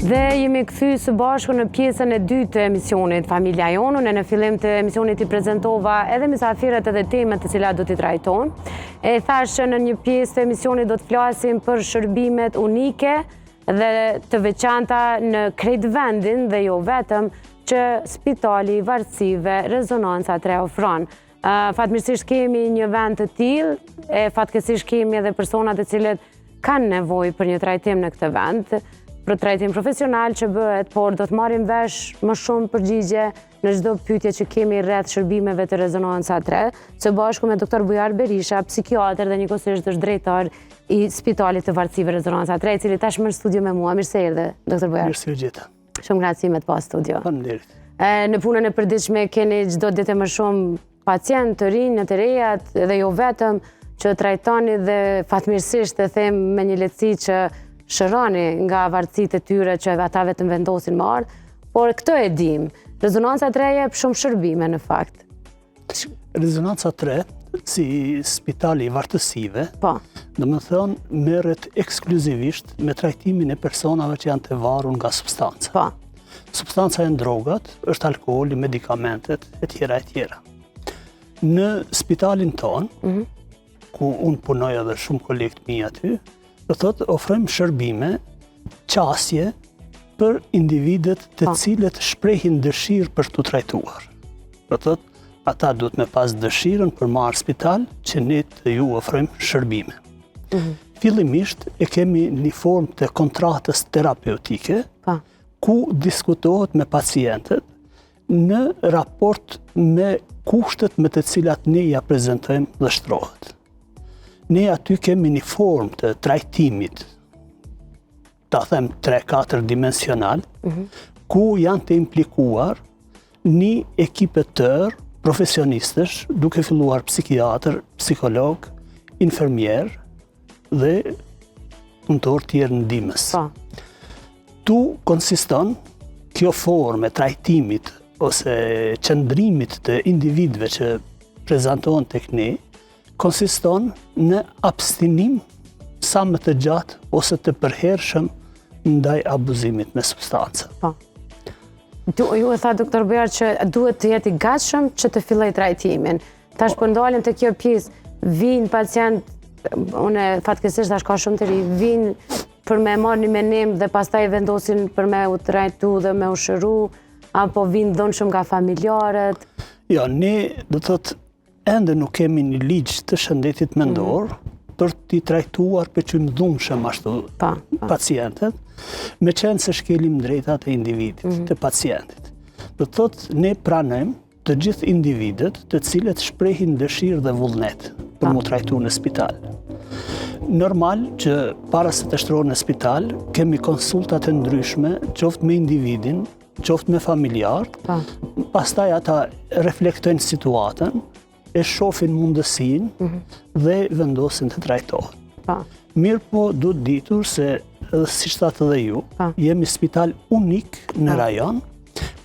Dhe jemi kthy së bashku në pjesën e dytë të emisionit Familja Jonë. Në fillim të emisionit i prezentova edhe mysafirët edhe temat të cilat do t'i trajtojmë. E thash që në një pjesë të emisionit do të flasim për shërbimet unike dhe të veçanta në krejt vendin dhe jo vetëm që Spitali i Varësive Rezonanca 3 ofron. Fatmirësisht kemi një vend të tillë, fatkeqësisht kemi edhe personat të cilët kanë nevojë për një trajtim në këtë vend, për trajtim profesional që bëhet, por do të marrim vesh më shumë përgjigje në çdo pyetje që kemi rreth shërbimeve të Rezonanca 3, së bashku me doktor Bujar Berisha, psikiatër dhe njëkohësisht është drejtor i Spitalit të Varësive Rezonanca 3, i cili tashmë në studio me mua. Mirë se erdhe, doktor Bujar. Mirë se u gjeta. Shumë graci me të pas studio. Faleminderit. Në punën e përditshme keni çdo ditë më shumë pacient të rinj, të rejat dhe jo vetëm që trajtoni dhe fatmirësisht e them me një lehtësi që shëroni nga varësitë e tyre që ata vetëm vendosin më ardh, por këtë e dim. Rezonanca 3 jep shumë shërbime në fakt. Rezonanca 3, si Spitali i Vartësive, domethënë merret ekskluzivisht me trajtimin e personave që janë të varur nga substanca. Substanca janë drogat, është alkooli, medikamentet, e tjera. Në spitalin tonë, ku unë punoj edhe shumë kolegë mi aty, do thotë ofrojmë shërbime, qasje për individet të cilët shprehin dëshirë për të trajtuar. Do thotë, ata duhet me pas dëshirën për marrë spital që ne të ju ofrojmë shërbime. Fillimisht e kemi një formë të kontratës terapeutike, ku diskutohet me pacientët në raport me kushtet me të cilat ne ja prezentojmë dhe shtrohet. Ne aty kemi një formë të trajtimit, ta them 3-4 dimensional, ku janë të implikuar një ekip të tërë profesionistësh, duke filluar psikiatër, psikolog, infermier dhe punëtor tjerë ndihmës. Tu konsiston kjo formë e trajtimit ose qëndrimit të individëve që prezantohen tek ne, konsiston në abstinim sa më të gjatë ose të përhershëm ndaj abuzimit me substanca. Ju e tha doktor Bujar që duhet të jeti gatshëm që të filloj trajtimin. Tash po ndalim te kjo pjesë, vinë pacient, unë fatkeqësisht tash ka shumë të ri, vinë për me marrë një menim dhe pastaj vendosin për me u trajtu dhe me u shëru, apo vinë dhunshëm nga familjarët? Jo, ne do të thotë ende nuk kemi një ligj të shëndetit mendor për t'i trajtuar për që më dhunshëm ashtu pacientet, me qenë se shkelim drejtat e individit, të pacientit. Do të thotë ne pranojmë të gjithë individet të cilët shprehin dëshirë dhe vullnet për mu trajtu në spital. Normal që para se të shtrohen në spital, kemi konsultat e ndryshme, qoftë me individin, qoftë me familjarët, pastaj ata reflektojnë situatën, e shohin mundësinë dhe vendosin të trajtohen. Mirë po duhet ditur se, si shtatë dhe ju, jemi spital unik në rajon,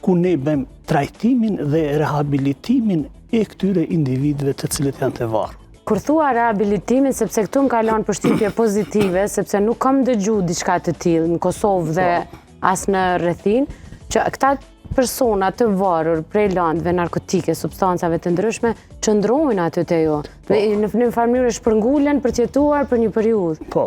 ku ne bëjmë trajtimin dhe rehabilitimin e këtyre individëve të cilët janë të varur. Kur thua rehabilitimin, sepse këtu më ka lënë përshtypje pozitive, sepse nuk kam dëgjuar diçka të tillë në Kosovë dhe as në rrethin, që këta persona të varur prej landëve narkotike, substancave të ndryshme, qëndrojnë aty te ju. Në një farë mënyrë shpërngulen për të jetuar për një periudhë. Po.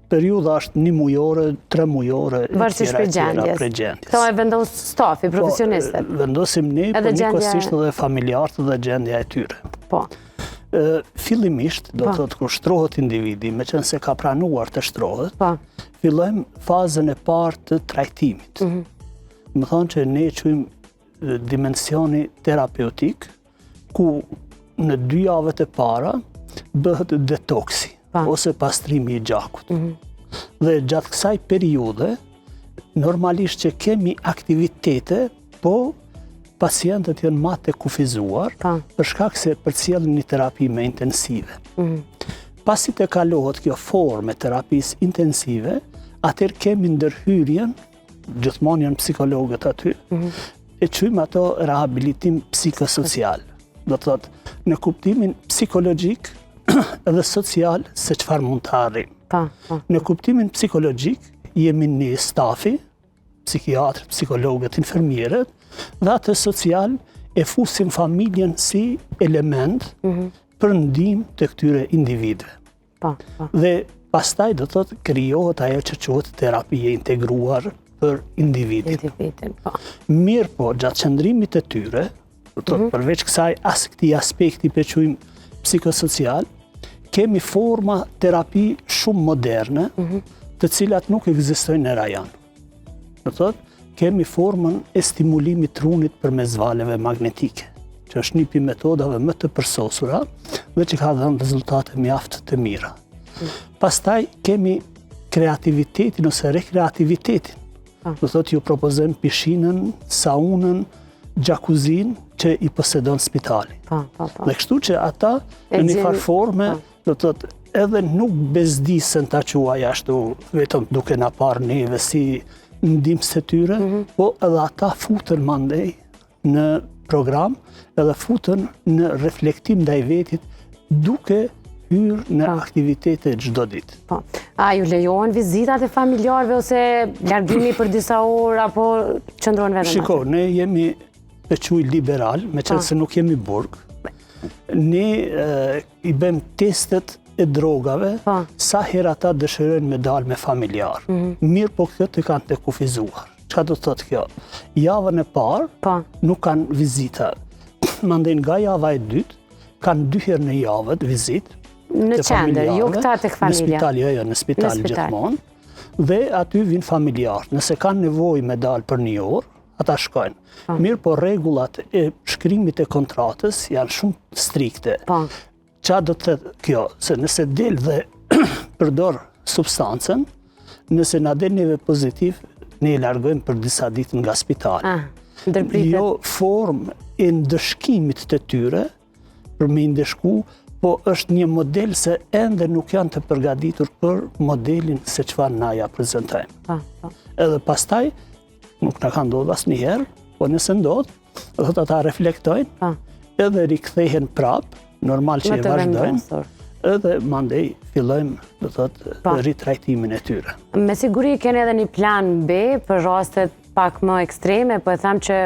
Periudha është 1 mujore, 3 mujore, varësisht prej gjendjes. Këto e vendos stafi, profesionistët. Vendosim ne, por njëkohësisht edhe familjarët dhe gjendja e tyre. Po. Fillimisht, do të thotë kur shtrohet individi, me qenë se ka pranuar të shtrohet, fillojmë fazën e parë të trajtimit. Më thonë që ne quajmë dimensioni terapeutik, ku në 2 javët e para bëhet detoksi, ose pastrimi i gjakut. Dhe gjatë kësaj periude, normalisht që kemi aktivitete, po pacientët janë ma të kufizuar, për shkak se përcjellin një terapi me intensive. Pasi të kalohet kjo formë e terapis intensive, atër kemi ndërhyrjen, gjithmonë janë psikologët aty, e quajmë ato rehabilitim psikosocial. Do të thotë, në kuptimin psikologjik edhe social se çfarë mund të arrijmë. Në kuptimin psikologjik jemi një stafi psikiatrët, psikologët, infermierët, dhe atë social e fusin familjen si element për ndihmë të këtyre individëve. Dhe pastaj do të krijohet ajo që quhet terapia integruar për individin. Mirë po, gjatë qëndrimit të tyre, përveç kësaj këtij aspekti që quajmë psikosocial, kemi forma terapi shumë moderne, të cilat nuk ekzistojnë në rajon. Do thotë, kemi formën e stimulimit trunit përmes valeve magnetike, që është një prej metodave më të përsosura dhe që ka dhënë rezultate mjaft të mira. Pastaj kemi kreativitetin ose rekreativitetin. Do thotë, ju propozojmë pishinën, saunën, gjakuzin që i posedon spitali. Dhe kështu që ata në një farë forme, do thotë, edhe nuk bezdisen ta quaj ashtu vetëm duke na parë neve si ndihmës të tyre, po edhe ata futen mandej në program, edhe futen në reflektim ndaj vetit duke hyrë në aktivitete çdo ditë. A ju lejohen vizitat e familjarëve ose largimi për disa orë apo qëndron vetëm? Shiko, ne jemi e quaj liberal, me qenë se nuk jemi burg. Ne i bëjmë testet e drogave, sa herë ata dëshirojnë me dalë me familjar. Mirë po këtë kanë të kufizuar. Çka do të thotë kjo? Javën e parë nuk kanë vizita. Mandej nga java e dytë, kanë 2 herë në javë vizitë. Në qendër, jo këta tek familja. Në spital, jo, në spital gjithmonë. Dhe aty vinë familjar. Nëse kanë nevojë me dalë për 1 orë, ata shkojnë. Mirë po rregullat e shkrimit e kontratës janë shumë strikte. Qa do të thëtë kjo? Se nëse del dhe përdor substancën, nëse na del neve pozitiv, ne e largojmë për disa ditë nga spitali. Jo formë e ndëshkimit të tyre, për me ndëshku, po është një model se ende nuk janë të përgatitur për modelin se çfarë na ja prezentojnë. Edhe pastaj, nuk na ka ndodhur asnjëherë, po nëse ndodh, do thotë ata reflektojnë, edhe rikthehen prapë, normal që e vazhdojnë, edhe mandej fillojmë, do thotë, ritrajtimin e tyre. Me siguri keni edhe një plan B për rastet pak më ekstreme, po e them që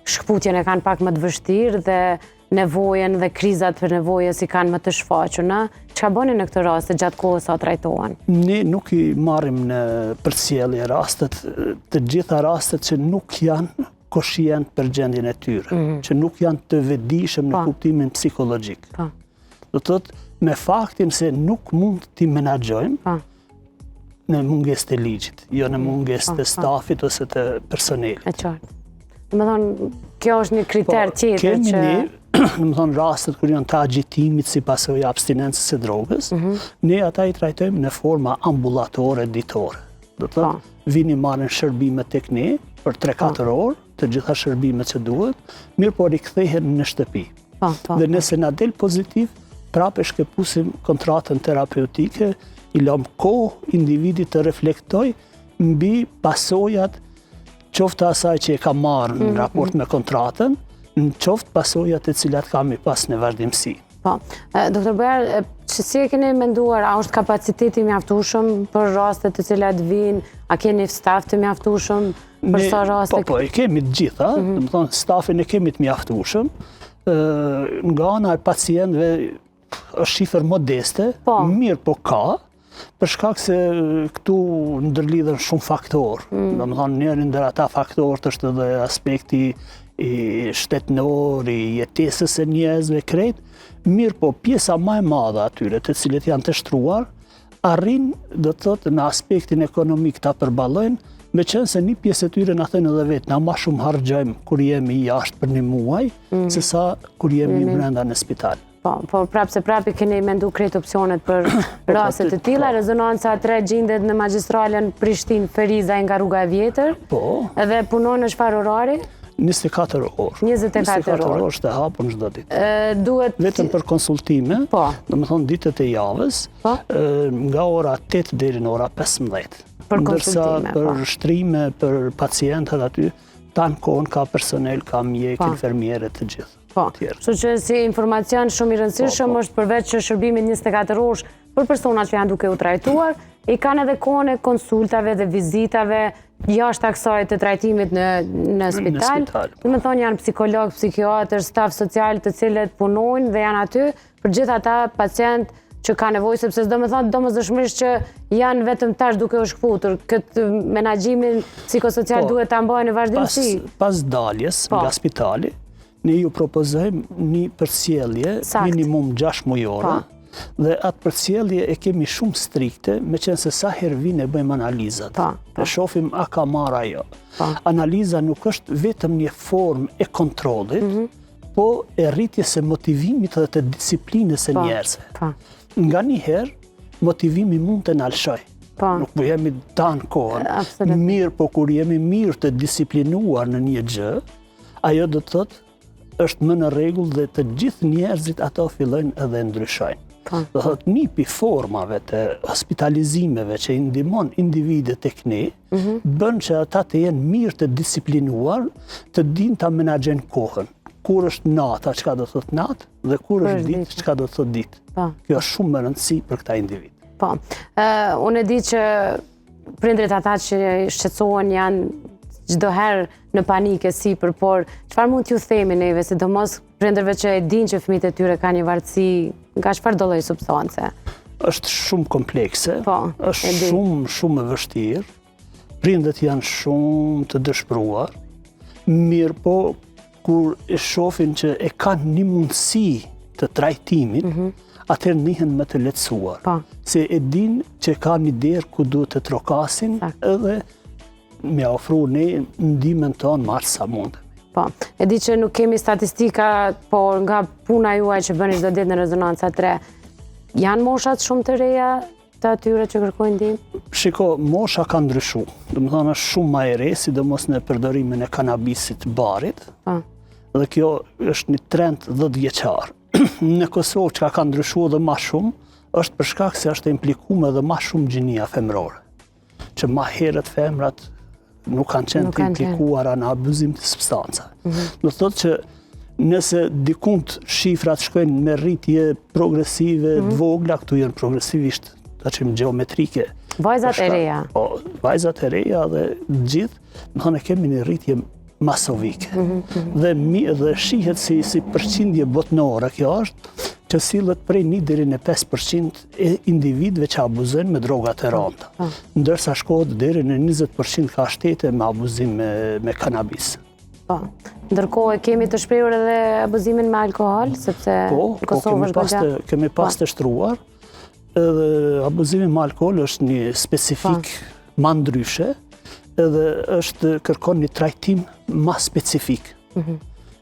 shkputjen e kanë pak më të vështirë dhe nevojen dhe krizat për nevoje si kanë më të shfaquna. Çka bëni në këtë raste gjatë kohës sa trajtohen? Ne nuk i marrim në përcjellje rastet, të gjitha rastet që nuk janë koshient për gjendjen e tyre, që nuk janë të vetëdijshëm në kuptimin psikologjik. Do të thotë, me faktin se nuk mund t'i menaxhojmë në mungesë të ligjit, jo në mungesë të stafit ose të personelit. E qartë. Më thonë, kjo është një kriter tjetër që... Në më thonë rastet kër janë të agjitimit si pasojë abstinencës e drogës, ne ata i trajtojmë në forma ambulatore ditore. Do të thotë, vini marrin shërbime tek ne për 3-4 orë, të gjitha shërbimet që duhet, mirë po rikthehen në shtëpi. Dhe nëse na del pozitiv, prapë shkëpusim kontratën terapeutike, i lëmë kohë individit të reflektoj mbi pasojat qoftë asaj që e ka marrë në raport me kontratën, në qoftë pasojat e cilat kam i pas në vazhdimsi. Doktor Bojar, që si e keni menduar, a është kapaciteti mjaftueshëm për rastet të cilat vinë, a keni staf të mjaftueshëm për sa raste? Po, e kemi të gjitha, dhe më thonë, stafin e kemi të mjaftueshëm, nga ana e pacientëve është shifër modeste, mirë po ka, për shkak se këtu ndërlidhen shumë faktorë. Do më thonë, njëri ndër ata faktorët është edhe aspekti i shtetnor, i jetesës e njerëzve krejt, mirë po pjesa më e madhe atyre të cilët janë të shtruar, arrin, do të thotë, në aspektin ekonomik ta përballojnë, me qenë se një pjesë e tyre na thënë edhe vetë, na më shumë harxojmë kur jemi jashtë për 1 muaj, se sa kur jemi brenda në spital. Po prapë se prapë keni mendu krejt opcionet për raste të tilla. Rezonanca 3 gjendet në magjistralen Prishtinë Feriza nga rruga e Vjetër. Edhe punon në çfarë orari? 24 orë. 24 orë është e hapur çdo ditë. Duhet vetëm për konsultime, domethënë ditët e javës, nga ora 8 deri në ora 15. Për konsultime, për shtrime, për pacientët aty, tanë kohën ka personel, ka mjek, infermierë të gjithë. Kështu që si informacion shumë i rëndësishëm është përveç që shërbimi 24 orësh për personat që janë duke u trajtuar, i kanë edhe kohën e konsultave dhe vizitave jashtë kësaj të trajtimit në spital. Do të thonë janë psikolog, psikiatër, staf social të cilët punojnë dhe janë aty për gjithë ata pacient që ka nevojë, sepse do të thonë domosdoshmërisht që janë vetëm tash duke u shkputur. Këtë menaxhimin psikosocial duhet ta mbajnë në vazhdimsi. Pas daljes nga spitali, ne ju propozojmë një përcjellje minimum 6 mujore. Dhe atë përcjellje e kemi shumë strikte, me qenë se sa herë vinë e bëjmë analizat. E shohim a ka marrë ajo. Analiza nuk është vetëm një formë e kontrollit, po e rritjes së motivimit dhe të disiplinës së njerëzve. Nga një herë, motivimi mund të nalshoj. Nuk po jemi tanë kohën. Mirë, po kur jemi mirë të disiplinuar në një gjë, ajo do të thotë është më në rregull dhe të gjithë njerëzit ato fillojnë edhe ndryshojnë. Do thotë një pi formave të hospitalizimeve që i ndihmon individet tek ne, bën që ata të jenë mirë të disiplinuar, të dinë ta menaxhojnë kohën. Kur është nata, çka do thotë natë, dhe kur është ditë, çka do thotë ditë. Kjo është shumë më rëndësi për këta individ. Po. Unë e di që prindrit ata që shqetësohen janë çdo herë në panike sipër, por çfarë mund t'ju themi neve, sidomos prindërve që e dinë që fëmijët e tyre kanë një varësi nga çfarë lloji substance? Është shumë komplekse, është shumë e vështirë. Prindët janë shumë të dëshpëruar, mirë po kur e shohin që e kanë një mundësi të trajtimit, atëherë njihen më të lehtësuar. Se e dinë që ka një derë ku duhet të trokasin edhe me ofru ne ndihmën tonë marrë sa mundemi. Po, e di që nuk kemi statistika, por nga puna juaj që bëni çdo ditë në Rezonanca 3, janë moshat shumë të reja të atyre që kërkojnë ndihmë? Shiko, mosha ka ndryshu. Do të thonë është shumë më e re, sidomos në përdorimin e kanabisit barit. Dhe kjo është një trend 10 vjeçar. Në Kosovë që ka ndryshuar edhe më shumë, është për shkak se është implikuar edhe më shumë gjinia femrore. Që më herët femrat nuk kanë qenë të implikuara në abuzim të substancave. Do thotë që nëse dikund shifrat shkojnë me rritje progresive të vogla, këtu janë progresivisht të qenë geometrike. Vajzat e reja. Po, vajzat e reja dhe gjithë, më thonë kemi një rritje masovike. Dhe shihet si përqindje botnore kjo është, që sillet prej 1 deri në 5% e individëve që abuzojnë me drogat e rënda. Ndërsa shkohet deri në 20% ka shtete me abuzim me kanabis. Po. Ndërkohë kemi të shprehur edhe abuzimin me alkool, sepse në Kosovë është goxha. Kemi pas të shtruar, edhe abuzimi me alkool është një specifik më ndryshe, edhe është kërkon një trajtim më specifik.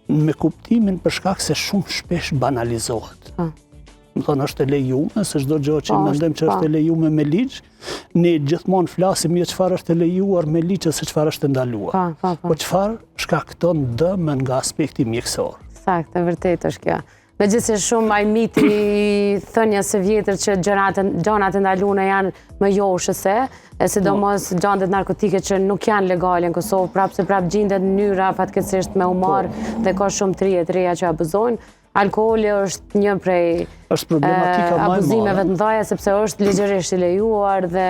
Me kuptimin për shkak se shumë shpesh banalizohet. Më thonë është e lejume, se çdo gjë që mendojmë që është e lejume me ligj, ne gjithmonë flasim jo çfarë është e lejuar me ligj se çfarë është e ndaluar. Po çfarë shkakton dëm nga aspekti mjekësor. Saktë, vërtet është kjo. Megjithëse shumë ai miti thënies së vjetër që gjonat e ndaluara janë më joshëse, sidomos gjandet narkotike që nuk janë legale në Kosovë, prapë gjendet mënyra fatkeqësisht me humor dhe ka shumë të reja që abuzojnë. Alkooli është një prej abuzimeve të mëdha sepse është ligjërisht i lejuar dhe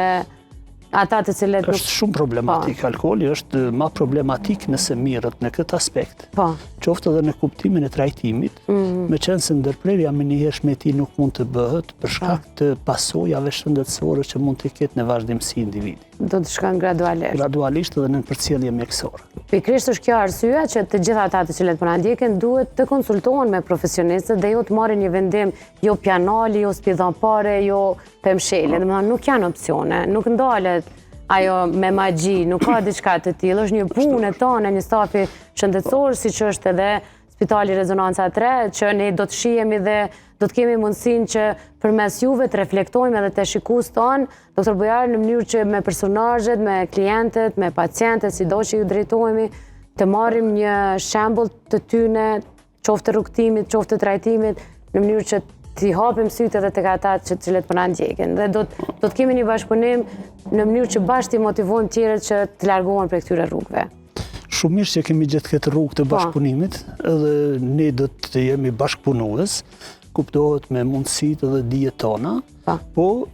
ata të cilët është shumë problematik. Alkooli është më problematik nëse mirët në këtë aspekt. Qoftë edhe në kuptimin e trajtimit, me qenë se ndërprerja me njëhershme e tij nuk mund të bëhet për shkak të pasojave shëndetësore që mund të ketë në vazhdimsi individi. Do të shkon gradualisht. Gradualisht edhe në përcjellje mjekësore. Pikërisht është kjo arsyeja që të gjithë ata të cilët po na ndjekin duhet të konsultohen me profesionistët dhe jo të marrin një vendim jo pjanali, jo spidhampare, jo pemshele. Domethënë nuk janë opsione, nuk ndalet ajo me magji, nuk ka diçka të tillë, është një punë tonë, një stafi shëndetësor, siç është edhe Spitali Rezonanca 3, që ne do të shihemi dhe do të kemi mundësinë që përmes juve të reflektojmë edhe të shikues tonë, doktor Bujar, në mënyrë që me personazhet, me klientët, me pacientët, sido që ju drejtohemi, të marrim një shembull të tyne, qoftë të rrugtimit, qoftë të trajtimit, në mënyrë që t'i hapim sytë edhe tek ata që cilët po na ndjekin. Dhe do të kemi një bashkëpunim në mënyrë që bashkë t'i motivojmë tjerët që të largohen prej këtyre rrugëve. Shumë mirë që kemi gjetë këtë rrugë të bashkëpunimit, edhe ne do të jemi bashkëpunues, kuptohet me mundësitë dhe dijet tona, po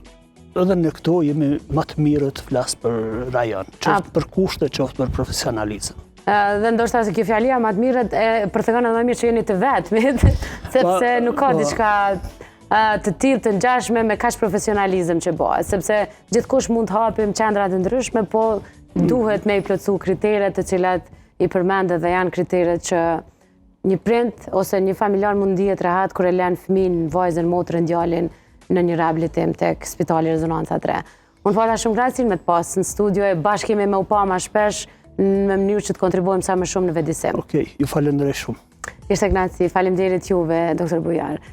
edhe në këto jemi më të mirët flasë për rajon, qoftë për kushte, qoftë për profesionalizëm. Dhe ndoshta se kjo fjalia më të mirët përthekon edhe më mirë që jeni të vetmit, sepse nuk ka diçka të tillë të ngjashme me kaq profesionalizëm që bëhet, sepse gjithkush mund të hapim qendra të ndryshme, po duhet me i plotësu kriteret të cilat i përmendet dhe janë kriteret që një prind ose një familjar mund ndihet rehat kur e lën fëmin, vajzën, motrën, djalin në një rehabilitim tek Spitali Rezonanca 3. Unë pata shumë kënaqësi me të pas në studio e bashkë kemi me u pa më shpesh në mënyrë që të kontribuojmë sa më shumë në vedisim. Okej, ju falenderoj shumë. Ishte kënaqësi, faleminderit juve, doktor Bujar.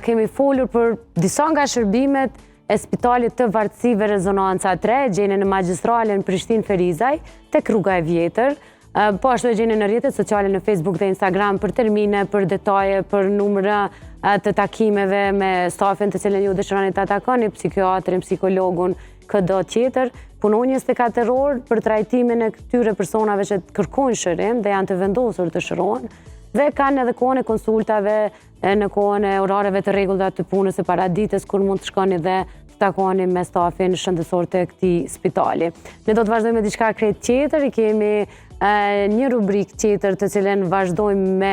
Kemi folur për disa nga shërbimet e Spitalit të Vartësive Rezonanca 3, gjeni në Magjistralen Prishtinë Ferizaj, tek rruga e Vjetër. Po ashtu e gjeni në rrjetet sociale në Facebook dhe Instagram për termine, për detaje, për numra të takimeve me stafin të cilën ju dëshironi ta takoni, psikiatrin, psikologun, këdo tjetër, punonjës të 4 orë për trajtimin e këtyre personave që kërkojnë shërim dhe janë të vendosur të shërohen, dhe kanë edhe kohën e konsultave, në kohën e orareve të rregullta të punës së paraditës, kur mund të shkoni dhe të takoni me stafin shëndetësor të këtij spitali. Ne do të vazhdojmë me diçka krejt tjetër, kemi një rubrik tjetër të cilën vazhdojmë me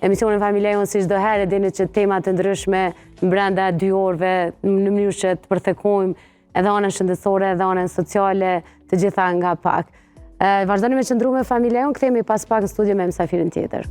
emisionin Familja Jonë si çdo herë, dini që temat të ndryshme brenda 2 orëve në mënyrë që të përthekojmë edhe anën shëndetësore, edhe anën sociale, të gjitha nga pak. Vazhdoni me qëndru me Familja Jonë, kthehemi pas pak në studio me mësafirin tjetër.